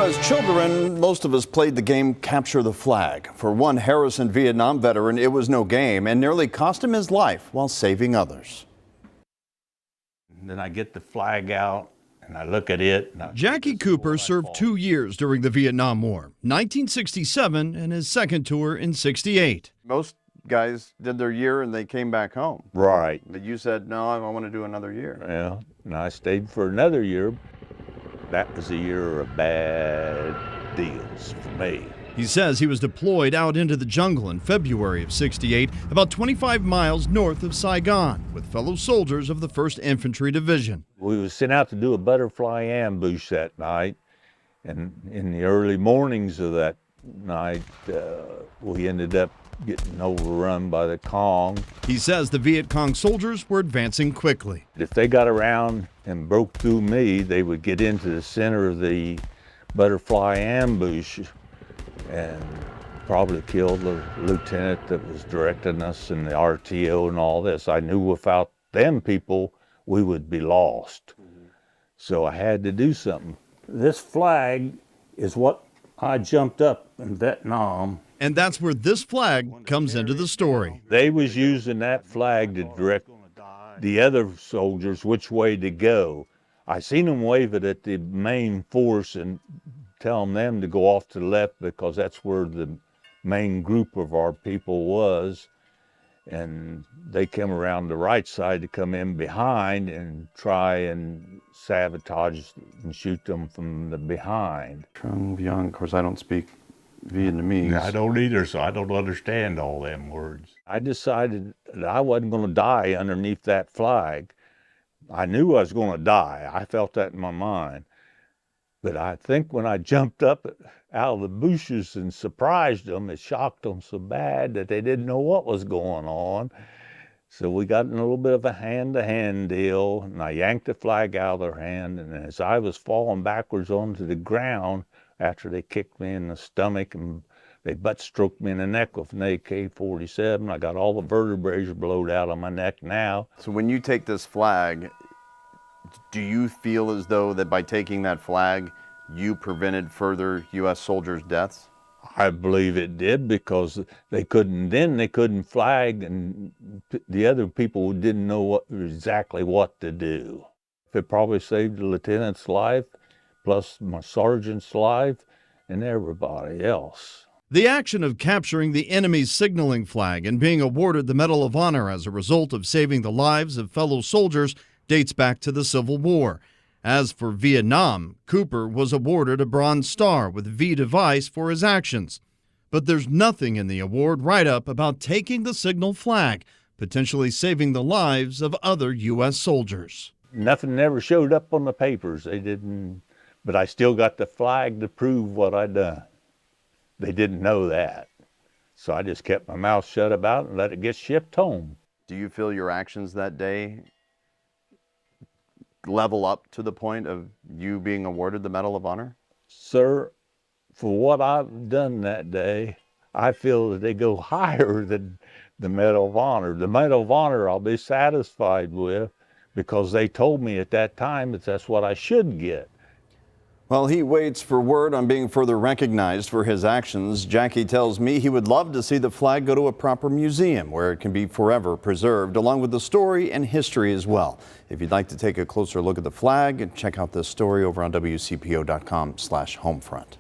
As children, most of us played the game Capture the Flag. For one Harrison Vietnam veteran, it was no game and nearly cost him his life while saving others. Then I get the flag out and I look at it. Jackie Cooper served 2 years during the Vietnam War, 1967 and his second tour in '68. Most guys did their year and they came back home. Right. But you said, no, I want to do another year. Yeah, and I stayed for another year. That was a year of bad deals for me. He says he was deployed out into the jungle in February of '68, about 25 miles north of Saigon, with fellow soldiers of the 1st Infantry Division. We was sent out to do a butterfly ambush that night, and in the early mornings of that night, we ended up getting overrun by the Cong. He says the Viet Cong soldiers were advancing quickly. If they got around and broke through me, they would get into the center of the butterfly ambush and probably kill the lieutenant that was directing us and the RTO and all this. I knew without them people, we would be lost. So I had to do something. This flag is what I jumped up in Vietnam. And that's where this flag comes into the story. They was using that flag to direct the other soldiers which way to go. I seen them wave it at the main force and telling them to go off to the left because that's where the main group of our people was. And they came around the right side to come in behind and try and sabotage and shoot them from the behind. Trung Viong, of course, I don't speak Vietnamese. I don't either, so I don't understand all them words. I decided that I wasn't going to die underneath that flag. I knew I was going to die. I felt that in my mind. But I think when I jumped up out of the bushes and surprised them, it shocked them so bad that they didn't know what was going on. So we got in a little bit of a hand-to-hand deal, and I yanked the flag out of their hand, and as I was falling backwards onto the ground, after they kicked me in the stomach and they butt stroked me in the neck with an AK-47. I got all the vertebrae blowed out of my neck now. So when you take this flag, do you feel as though that by taking that flag, you prevented further U.S. soldiers' deaths? I believe it did because they couldn't flag, and the other people didn't know exactly what to do. It probably saved the lieutenant's life, plus my sergeant's life, and everybody else. The action of capturing the enemy's signaling flag and being awarded the Medal of Honor as a result of saving the lives of fellow soldiers dates back to the Civil War. As for Vietnam, Cooper was awarded a Bronze Star with V device for his actions. But there's nothing in the award write-up about taking the signal flag, potentially saving the lives of other U.S. soldiers. Nothing never showed up on the papers. They didn't. But I still got the flag to prove what I'd done. They didn't know that. So I just kept my mouth shut about it and let it get shipped home. Do you feel your actions that day level up to the point of you being awarded the Medal of Honor? Sir, for what I've done that day, I feel that they go higher than the Medal of Honor. The Medal of Honor I'll be satisfied with because they told me at that time that that's what I should get. While he waits for word on being further recognized for his actions, Jackie tells me he would love to see the flag go to a proper museum where it can be forever preserved, along with the story and history as well. If you'd like to take a closer look at the flag, check out this story over on WCPO.com/Homefront.